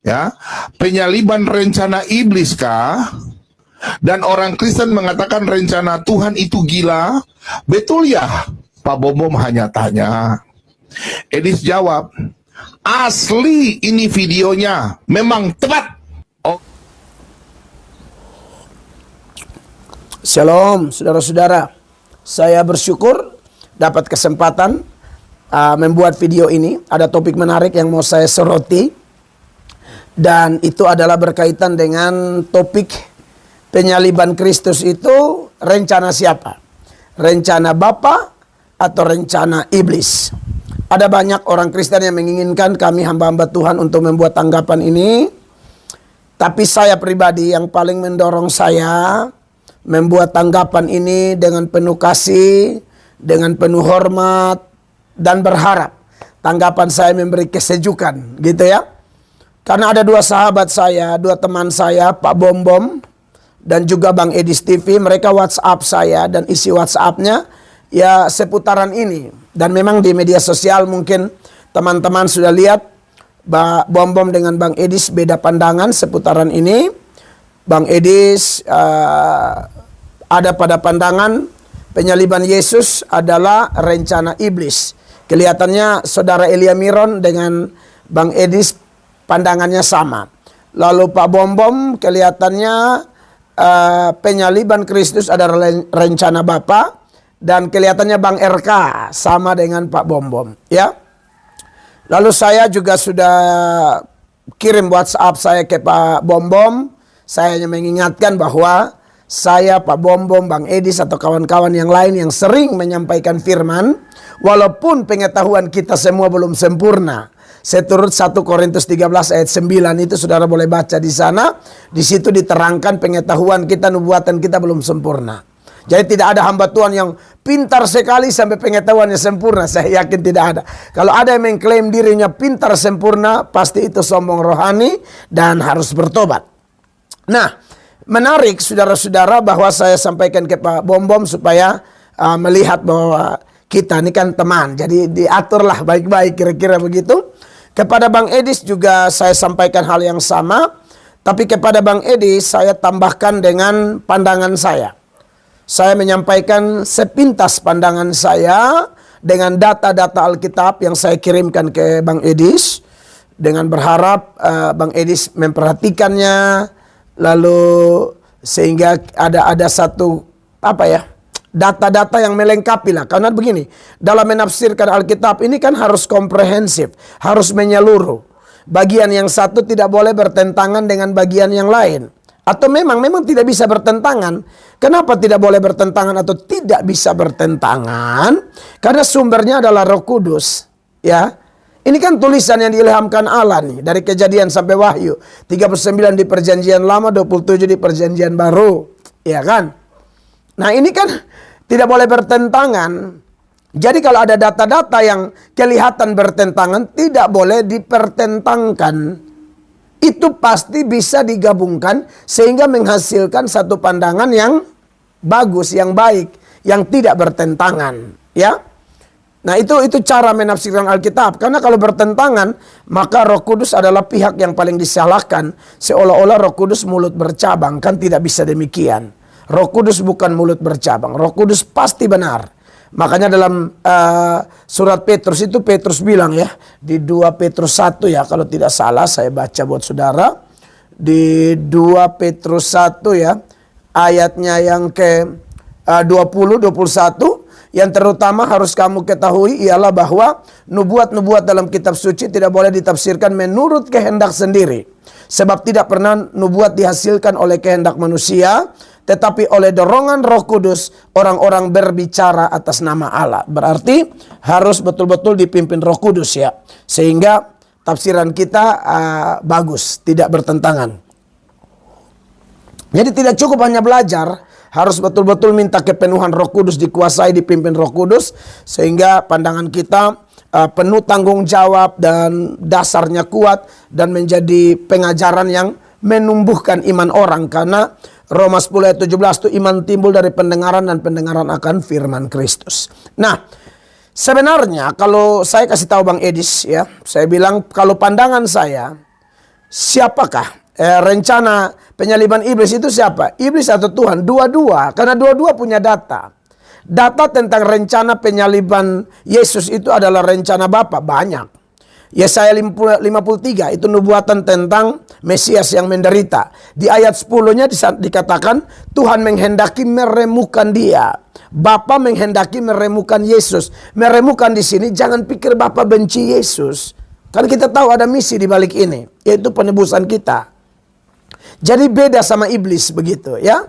Ya, penyaliban rencana iblis kah? Dan orang Kristen mengatakan rencana Tuhan itu gila. Betul ya? Pak Bom hanya tanya. Edis jawab, asli ini videonya, memang tepat. Oh. Shalom saudara-saudara, saya bersyukur dapat kesempatan membuat video ini. Ada topik menarik yang mau saya soroti. Dan itu adalah berkaitan dengan topik penyaliban Kristus itu rencana siapa? Rencana Bapa atau rencana iblis? Ada banyak orang Kristen yang menginginkan kami hamba-hamba Tuhan untuk membuat tanggapan ini. Tapi saya pribadi yang paling mendorong saya membuat tanggapan ini dengan penuh kasih, dengan penuh hormat, dan berharap tanggapan saya memberi kesejukan, gitu ya. Karena ada dua sahabat saya, dua teman saya, Pak Bom dan juga Bang Edis TV, mereka WhatsApp saya dan isi WhatsAppnya ya seputaran ini. Dan memang di media sosial mungkin teman-teman sudah lihat Bom dengan Bang Edis beda pandangan seputaran ini. Bang Edis ada pada pandangan penyaliban Yesus adalah rencana iblis. Kelihatannya saudara Elia Miron dengan Bang Edis pandangannya sama. Lalu Pak Bom kelihatannya penyaliban Kristus adalah rencana Bapa, dan kelihatannya Bang RK sama dengan Pak Bom ya. Lalu saya juga sudah kirim WhatsApp saya ke Pak Bom. Saya hanya mengingatkan bahwa saya, Pak Bom, Bang Edis atau kawan-kawan yang lain yang sering menyampaikan firman, walaupun pengetahuan kita semua belum sempurna. Seturut 1 Korintus 13 ayat 9 itu saudara boleh baca di sana. Di situ diterangkan pengetahuan kita, nubuatan kita belum sempurna. Jadi tidak ada hamba Tuhan yang pintar sekali sampai pengetahuannya sempurna. Saya yakin tidak ada. Kalau ada yang mengklaim dirinya pintar sempurna, pasti itu sombong rohani dan harus bertobat. Nah, menarik saudara-saudara bahwa saya sampaikan ke Pak Bom supaya melihat bahwa kita ini kan teman. Jadi diaturlah baik-baik kira-kira begitu. Kepada Bang Edis juga saya sampaikan hal yang sama. Tapi kepada Bang Edis saya tambahkan dengan pandangan saya. Saya menyampaikan sepintas pandangan saya dengan data-data Alkitab yang saya kirimkan ke Bang Edis. Dengan berharap Bang Edis memperhatikannya. Lalu sehingga ada satu data-data yang melengkapi lah. Karena begini, dalam menafsirkan Alkitab ini kan harus komprehensif, harus menyeluruh. Bagian yang satu tidak boleh bertentangan dengan bagian yang lain. Atau memang tidak bisa bertentangan. Kenapa tidak boleh bertentangan atau tidak bisa bertentangan? Karena sumbernya adalah Roh Kudus, ya. Ini kan tulisan yang diilhamkan Allah nih, dari Kejadian sampai Wahyu. 39 di Perjanjian Lama, 27 di Perjanjian Baru, ya kan? Nah ini kan tidak boleh bertentangan. Jadi kalau ada data-data yang kelihatan bertentangan, tidak boleh dipertentangkan. Itu pasti bisa digabungkan sehingga menghasilkan satu pandangan yang bagus, yang baik, yang tidak bertentangan. Ya. Nah itu cara menafsirkan Alkitab. Karena kalau bertentangan, maka Roh Kudus adalah pihak yang paling disalahkan. Seolah-olah Roh Kudus mulut bercabang. Kan tidak bisa demikian. Roh Kudus bukan mulut bercabang. Roh Kudus pasti benar. Makanya dalam surat Petrus itu Petrus bilang ya. Di 2 Petrus 1 ya. Kalau tidak salah saya baca buat saudara. Di 2 Petrus 1 ya. Ayatnya yang ke 20, 21. Yang terutama harus kamu ketahui ialah bahwa nubuat-nubuat dalam kitab suci tidak boleh ditafsirkan menurut kehendak sendiri. Sebab tidak pernah nubuat dihasilkan oleh kehendak manusia, tetapi oleh dorongan Roh Kudus orang-orang berbicara atas nama Allah. Berarti harus betul-betul dipimpin Roh Kudus ya. Sehingga tafsiran kita bagus, tidak bertentangan. Jadi tidak cukup hanya belajar, harus betul-betul minta kepenuhan Roh Kudus, dikuasai, dipimpin Roh Kudus. Sehingga pandangan kita penuh tanggung jawab dan dasarnya kuat. Dan menjadi pengajaran yang menumbuhkan iman orang. Karena Roma 10 ayat 17 itu iman timbul dari pendengaran dan pendengaran akan firman Kristus. Nah sebenarnya kalau saya kasih tahu Bang Edis ya. Saya bilang kalau pandangan saya, siapakah? Rencana penyaliban iblis itu siapa? Iblis atau Tuhan? Dua-dua. Karena dua-dua punya data. Data tentang rencana penyaliban Yesus itu adalah rencana Bapa. Banyak. Yesaya 53 itu nubuatan tentang Mesias yang menderita. Di ayat 10-nya dikatakan Tuhan menghendaki meremukan dia. Bapa menghendaki meremukan Yesus. Meremukan di sini jangan pikir Bapa benci Yesus. Karena kita tahu ada misi di balik ini, yaitu penebusan kita. Jadi beda sama iblis begitu ya.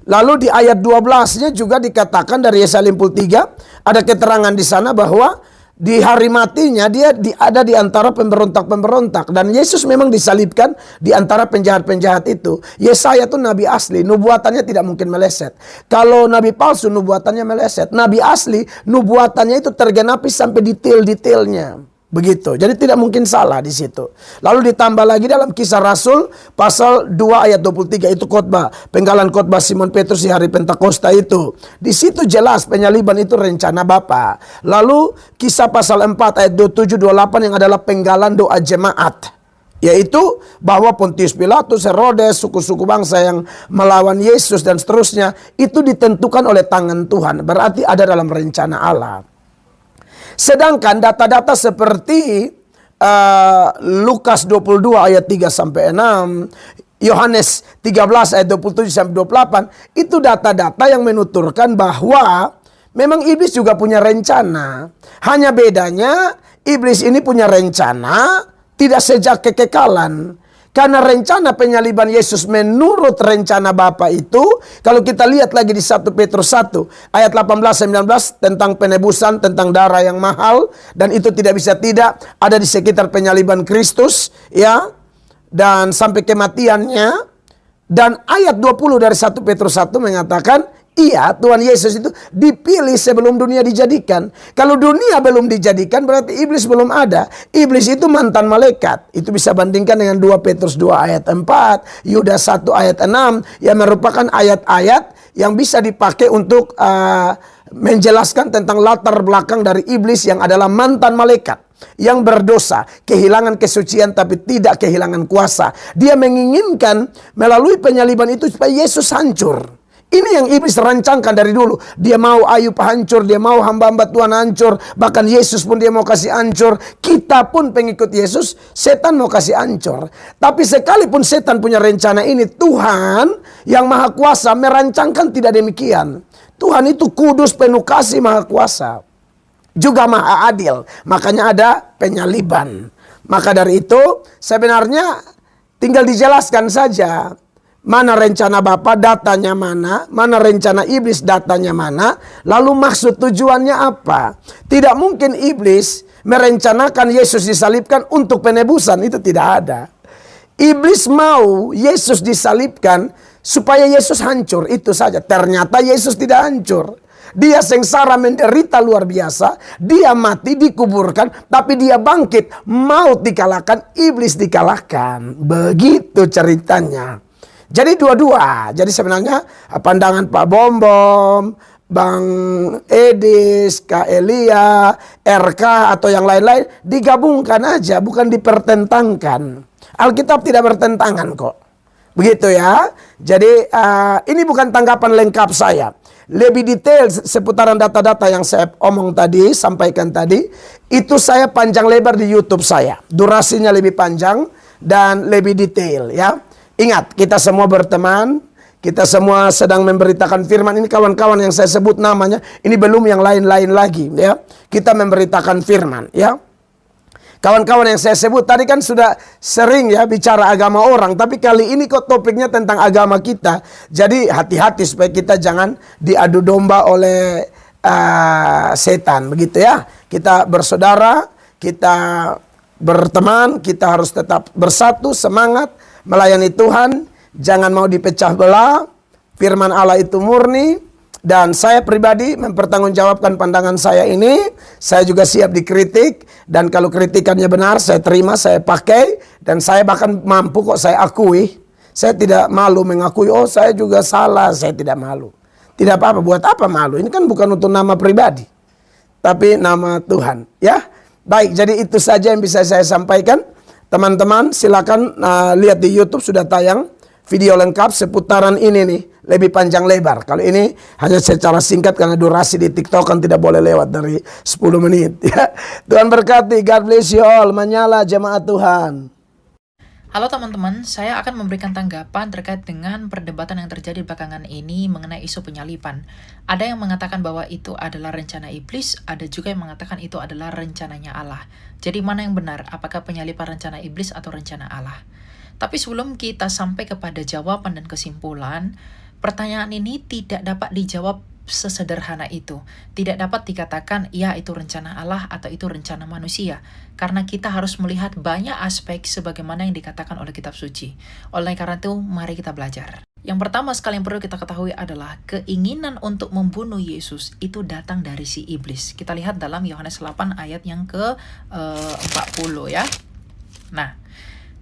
Lalu di ayat 12-nya juga dikatakan dari Yesaya 53 ada keterangan di sana bahwa di hari matinya dia ada di antara pemberontak-pemberontak. Dan Yesus memang disalibkan di antara penjahat-penjahat itu. Yesaya itu nabi asli, nubuatannya tidak mungkin meleset. Kalau nabi palsu, nubuatannya meleset. Nabi asli, nubuatannya itu tergenapi sampai detail-detailnya. Begitu. Jadi tidak mungkin salah di situ. Lalu ditambah lagi dalam Kisah Rasul pasal 2 ayat 23 itu khotbah, penggalan khotbah Simon Petrus di hari Pentakosta itu. Di situ jelas penyaliban itu rencana Bapa. Lalu Kisah pasal 4 ayat 27 28 yang adalah penggalan doa jemaat. Yaitu bahwa Pontius Pilatus, Herodes, suku-suku bangsa yang melawan Yesus dan seterusnya itu ditentukan oleh tangan Tuhan. Berarti ada dalam rencana Allah. Sedangkan data-data seperti Lukas 22 ayat 3 sampai 6, Yohanes 13 ayat 27 sampai 28, itu data-data yang menuturkan bahwa memang iblis juga punya rencana. Hanya bedanya iblis ini punya rencana tidak sejak kekekalan. Karena rencana penyaliban Yesus menurut rencana Bapa itu, kalau kita lihat lagi di 1 Petrus 1 ayat 18-19 tentang penebusan, tentang darah yang mahal, dan itu tidak bisa tidak ada di sekitar penyaliban Kristus, ya, dan sampai kematiannya. Dan ayat 20 dari 1 Petrus 1 mengatakan, iya, Tuhan Yesus itu dipilih sebelum dunia dijadikan. Kalau dunia belum dijadikan berarti iblis belum ada. Iblis itu mantan malaikat. Itu bisa bandingkan dengan 2 Petrus 2 ayat 4, Yudas 1 ayat 6 yang merupakan ayat-ayat yang bisa dipakai untuk menjelaskan tentang latar belakang dari iblis yang adalah mantan malaikat. Yang berdosa, kehilangan kesucian tapi tidak kehilangan kuasa. Dia menginginkan melalui penyaliban itu supaya Yesus hancur. Ini yang iblis rancangkan dari dulu. Dia mau Ayub hancur, dia mau hamba-hamba Tuhan hancur. Bahkan Yesus pun dia mau kasih hancur. Kita pun pengikut Yesus, setan mau kasih hancur. Tapi sekalipun setan punya rencana ini, Tuhan yang maha kuasa merancangkan tidak demikian. Tuhan itu kudus, penuh kasih, maha kuasa. Juga maha adil. Makanya ada penyaliban. Maka dari itu sebenarnya tinggal dijelaskan saja. Mana rencana Bapa, datanya mana rencana iblis, datanya mana, lalu maksud tujuannya apa. Tidak mungkin iblis merencanakan Yesus disalibkan untuk penebusan, itu tidak ada. Iblis mau Yesus disalibkan supaya Yesus hancur, itu saja. Ternyata Yesus tidak hancur. Dia sengsara menderita luar biasa, dia mati dikuburkan, tapi dia bangkit, maut dikalahkan, iblis dikalahkan. Begitu ceritanya. Jadi dua-dua. Jadi sebenarnya pandangan Pak Bombom, Bang Edis, Kak Elia, RK atau yang lain-lain digabungkan aja, bukan dipertentangkan. Alkitab tidak bertentangan kok. Begitu ya. Jadi ini bukan tanggapan lengkap saya. Lebih detail seputaran data-data yang saya omong tadi, sampaikan tadi, itu saya panjang lebar di YouTube saya. Durasinya lebih panjang dan lebih detail ya. Ingat, kita semua berteman, kita semua sedang memberitakan firman. Ini kawan-kawan yang saya sebut namanya, ini belum yang lain-lain lagi ya. Kita memberitakan firman ya. Kawan-kawan yang saya sebut tadi kan sudah sering ya bicara agama orang. Tapi kali ini kok topiknya tentang agama kita. Jadi hati-hati supaya kita jangan diadu domba oleh setan. Begitu ya. Kita bersaudara, kita berteman, kita harus tetap bersatu, semangat, melayani Tuhan. Jangan mau dipecah belah. Firman Allah itu murni. Dan saya pribadi mempertanggungjawabkan pandangan saya ini. Saya juga siap dikritik. Dan kalau kritikannya benar, saya terima, saya pakai. Dan saya bahkan mampu kok saya akui. Saya tidak malu mengakui, oh saya juga salah. Saya tidak malu. Tidak apa-apa, buat apa malu? Ini kan bukan untuk nama pribadi. Tapi nama Tuhan. Ya, baik, jadi itu saja yang bisa saya sampaikan. Teman-teman silakan lihat di YouTube sudah tayang video lengkap seputaran ini nih, lebih panjang lebar. Kalau ini hanya secara singkat karena durasi di TikTok kan tidak boleh lewat dari 10 menit. Ya. Tuhan berkati, God bless you all, menyala jemaat Tuhan. Halo teman-teman, saya akan memberikan tanggapan terkait dengan perdebatan yang terjadi belakangan ini mengenai isu penyalipan. Ada yang mengatakan bahwa itu adalah rencana iblis, ada juga yang mengatakan itu adalah rencananya Allah. Jadi mana yang benar? Apakah penyalipan rencana iblis atau rencana Allah? Tapi sebelum kita sampai kepada jawaban dan kesimpulan, pertanyaan ini tidak dapat dijawab sesederhana itu. Tidak dapat dikatakan ya itu rencana Allah atau itu rencana manusia, karena kita harus melihat banyak aspek sebagaimana yang dikatakan oleh kitab suci. Oleh karena itu mari kita belajar. Yang pertama sekali yang perlu kita ketahui adalah keinginan untuk membunuh Yesus itu datang dari si iblis. Kita lihat dalam Yohanes 8 ayat yang ke-40 ya. Nah,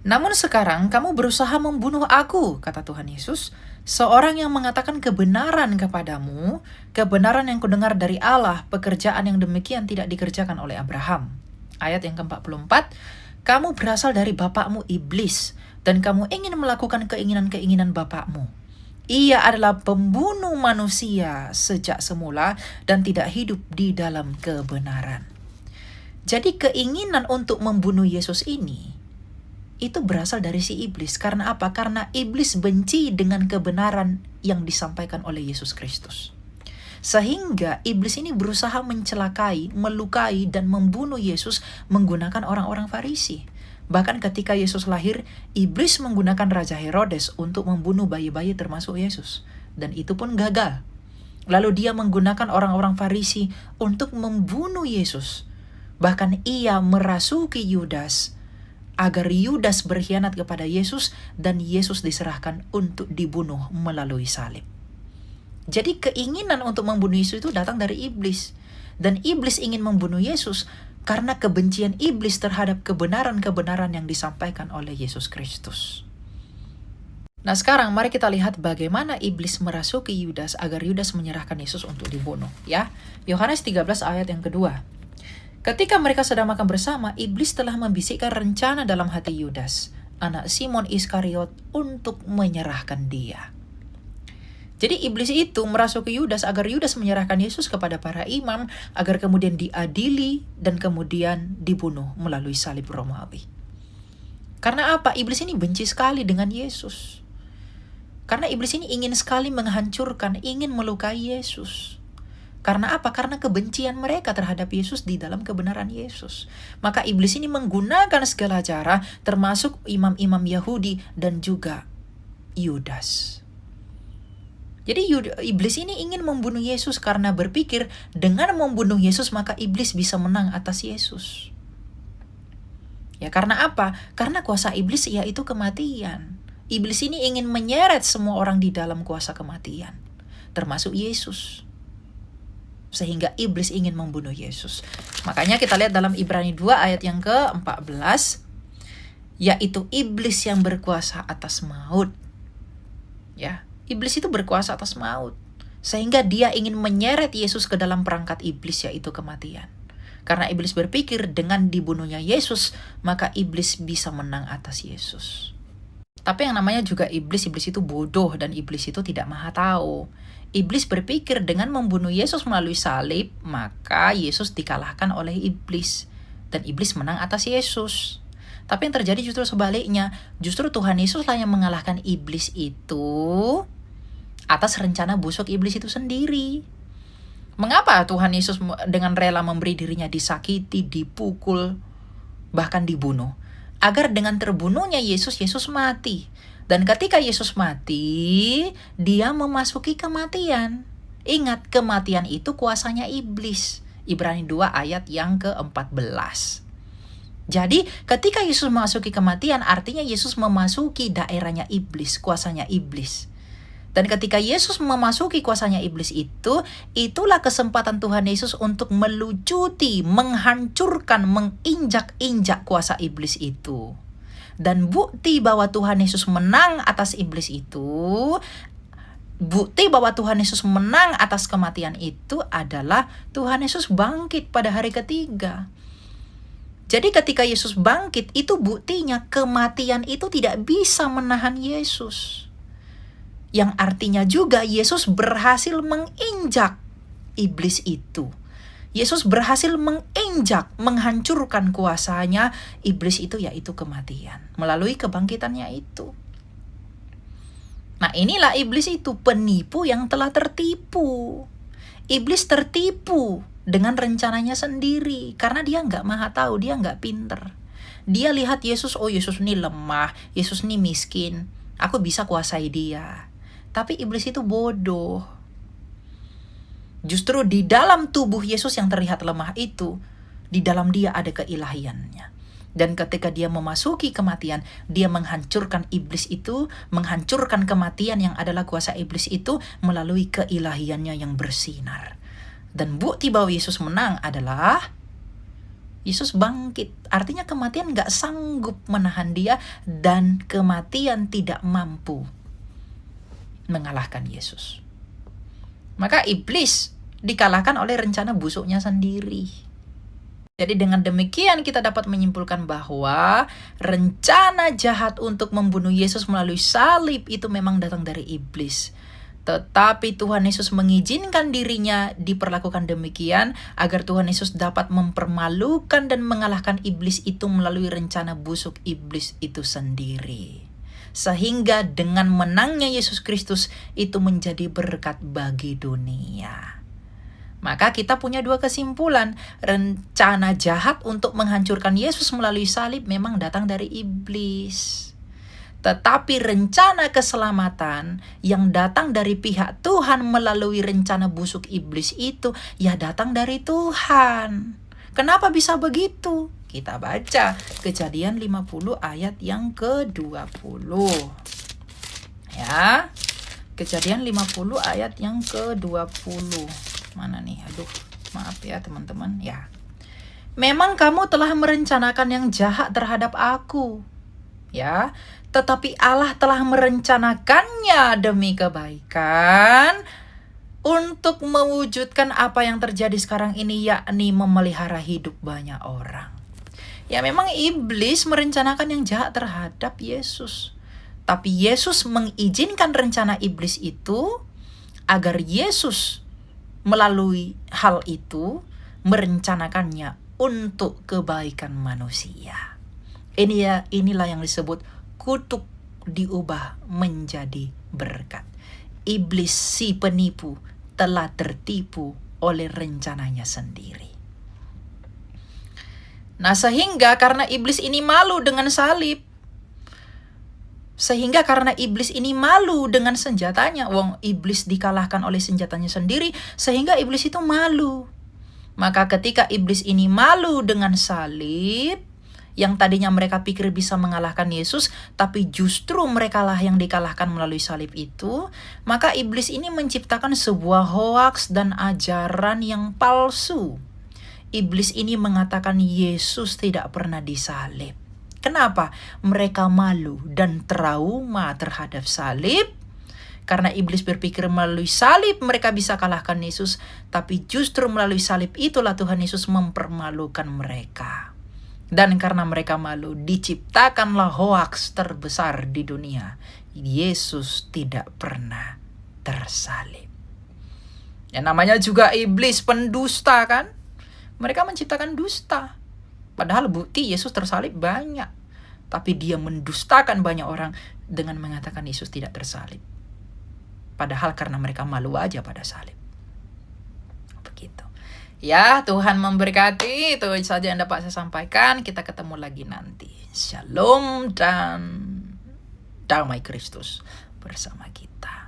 namun sekarang kamu berusaha membunuh aku, kata Tuhan Yesus, seorang yang mengatakan kebenaran kepadamu, kebenaran yang kudengar dari Allah, pekerjaan yang demikian tidak dikerjakan oleh Abraham. Ayat yang ke-44, kamu berasal dari bapakmu iblis, dan kamu ingin melakukan keinginan-keinginan bapakmu. Ia adalah pembunuh manusia sejak semula dan tidak hidup di dalam kebenaran. Jadi keinginan untuk membunuh Yesus ini itu berasal dari si iblis. Karena apa? Karena iblis benci dengan kebenaran yang disampaikan oleh Yesus Kristus. Sehingga iblis ini berusaha mencelakai, melukai, dan membunuh Yesus menggunakan orang-orang Farisi. Bahkan ketika Yesus lahir, iblis menggunakan Raja Herodes untuk membunuh bayi-bayi termasuk Yesus. Dan itu pun gagal. Lalu dia menggunakan orang-orang Farisi untuk membunuh Yesus. Bahkan ia merasuki Yudas agar Yudas berkhianat kepada Yesus dan Yesus diserahkan untuk dibunuh melalui salib. Jadi keinginan untuk membunuh Yesus itu datang dari iblis. Dan iblis ingin membunuh Yesus karena kebencian iblis terhadap kebenaran-kebenaran yang disampaikan oleh Yesus Kristus. Nah sekarang mari kita lihat bagaimana iblis merasuki Yudas agar Yudas menyerahkan Yesus untuk dibunuh. Ya, Yohanes 13 ayat yang kedua. Ketika mereka sedang makan bersama, iblis telah membisikkan rencana dalam hati Yudas, anak Simon Iskariot, untuk menyerahkan dia. Jadi iblis itu merasuki Yudas agar Yudas menyerahkan Yesus kepada para imam, agar kemudian diadili dan kemudian dibunuh melalui salib Romawi. Karena apa? Iblis ini benci sekali dengan Yesus. Karena iblis ini ingin sekali menghancurkan, ingin melukai Yesus. Karena apa? Karena kebencian mereka terhadap Yesus di dalam kebenaran Yesus. Maka iblis ini menggunakan segala cara, termasuk imam-imam Yahudi dan juga Yudas. Jadi iblis ini ingin membunuh Yesus karena berpikir dengan membunuh Yesus maka iblis bisa menang atas Yesus. Ya karena apa? Karena kuasa iblis yaitu kematian. Iblis ini ingin menyeret semua orang di dalam kuasa kematian, termasuk Yesus. Sehingga iblis ingin membunuh Yesus. Makanya kita lihat dalam Ibrani 2 ayat yang ke-14, yaitu iblis yang berkuasa atas maut. Ya, iblis itu berkuasa atas maut. Sehingga dia ingin menyeret Yesus ke dalam perangkat iblis, yaitu kematian. Karena iblis berpikir dengan dibunuhnya Yesus, maka iblis bisa menang atas Yesus. Tapi yang namanya juga iblis itu bodoh dan iblis itu tidak maha tahu. Iblis berpikir dengan membunuh Yesus melalui salib, maka Yesus dikalahkan oleh iblis. Dan iblis menang atas Yesus. Tapi yang terjadi justru sebaliknya. Justru Tuhan Yesuslah yang mengalahkan iblis itu atas rencana busuk iblis itu sendiri. Mengapa Tuhan Yesus dengan rela memberi dirinya disakiti, dipukul, bahkan dibunuh? Agar dengan terbunuhnya Yesus mati. Dan ketika Yesus mati, dia memasuki kematian. Ingat, kematian itu kuasanya iblis. Ibrani 2 ayat yang ke-14. Jadi, ketika Yesus memasuki kematian, artinya Yesus memasuki daerahnya iblis, kuasanya iblis. Dan ketika Yesus memasuki kuasanya iblis itu, itulah kesempatan Tuhan Yesus untuk melucuti, menghancurkan, menginjak-injak kuasa iblis itu. Dan bukti bahwa Tuhan Yesus menang atas iblis itu, bukti bahwa Tuhan Yesus menang atas kematian itu adalah Tuhan Yesus bangkit pada hari ketiga. Jadi ketika Yesus bangkit, itu buktinya kematian itu tidak bisa menahan Yesus. Yang artinya juga Yesus berhasil menginjak iblis itu. Yesus berhasil menginjak, menghancurkan kuasanya iblis itu, yaitu kematian, melalui kebangkitannya itu. Nah, inilah iblis itu, penipu yang telah tertipu. Iblis tertipu dengan rencananya sendiri, karena dia nggak maha tahu, dia nggak pinter. Dia lihat Yesus, oh Yesus ini lemah, Yesus ini miskin, aku bisa kuasai dia. Tapi iblis itu bodoh. Justru di dalam tubuh Yesus yang terlihat lemah itu, di dalam dia ada keilahiannya. Dan ketika dia memasuki kematian, dia menghancurkan iblis itu, menghancurkan kematian yang adalah kuasa iblis itu melalui keilahiannya yang bersinar. Dan bukti bahwa Yesus menang adalah Yesus bangkit. Artinya kematian gak sanggup menahan dia, dan kematian tidak mampu mengalahkan Yesus. Maka iblis dikalahkan oleh rencana busuknya sendiri. Jadi dengan demikian kita dapat menyimpulkan bahwa rencana jahat untuk membunuh Yesus melalui salib itu memang datang dari iblis. Tetapi Tuhan Yesus mengizinkan dirinya diperlakukan demikian agar Tuhan Yesus dapat mempermalukan dan mengalahkan iblis itu melalui rencana busuk iblis itu sendiri. Sehingga dengan menangnya Yesus Kristus itu menjadi berkat bagi dunia. Maka kita punya dua kesimpulan. Rencana jahat untuk menghancurkan Yesus melalui salib memang datang dari iblis. Tetapi rencana keselamatan yang datang dari pihak Tuhan melalui rencana busuk iblis itu ya datang dari Tuhan. Kenapa bisa begitu? Kita baca Kejadian 50 ayat yang ke-20. Ya. Kejadian 50 ayat yang ke-20. Mana nih? Aduh, maaf ya teman-teman. Ya. Memang kamu telah merencanakan yang jahat terhadap aku. Ya, tetapi Allah telah merencanakannya demi kebaikan untuk mewujudkan apa yang terjadi sekarang ini, yakni memelihara hidup banyak orang. Ya, memang iblis merencanakan yang jahat terhadap Yesus. Tapi Yesus mengizinkan rencana iblis itu agar Yesus melalui hal itu merencanakannya untuk kebaikan manusia. Inilah yang disebut kutuk diubah menjadi berkat. Iblis si penipu telah tertipu oleh rencananya sendiri. Nah, sehingga karena iblis ini malu dengan salib, sehingga karena iblis ini malu dengan senjatanya, iblis dikalahkan oleh senjatanya sendiri, sehingga iblis itu malu. Maka ketika iblis ini malu dengan salib, yang tadinya mereka pikir bisa mengalahkan Yesus, tapi justru merekalah yang dikalahkan melalui salib itu, maka iblis ini menciptakan sebuah hoaks dan ajaran yang palsu. Iblis ini mengatakan Yesus tidak pernah disalib. Kenapa? Mereka malu dan trauma terhadap salib. Karena iblis berpikir melalui salib mereka bisa kalahkan Yesus, tapi justru melalui salib itulah Tuhan Yesus mempermalukan mereka. Dan karena mereka malu, diciptakanlah hoaks terbesar di dunia. Yesus tidak pernah tersalib. Ya, namanya juga iblis pendusta kan? Mereka menciptakan dusta. Padahal bukti Yesus tersalib banyak. Tapi dia mendustakan banyak orang dengan mengatakan Yesus tidak tersalib. Padahal karena mereka malu aja pada salib. Begitu. Ya, Tuhan memberkati. Itu saja yang dapat saya sampaikan. Kita ketemu lagi nanti. Shalom dan damai Kristus bersama kita.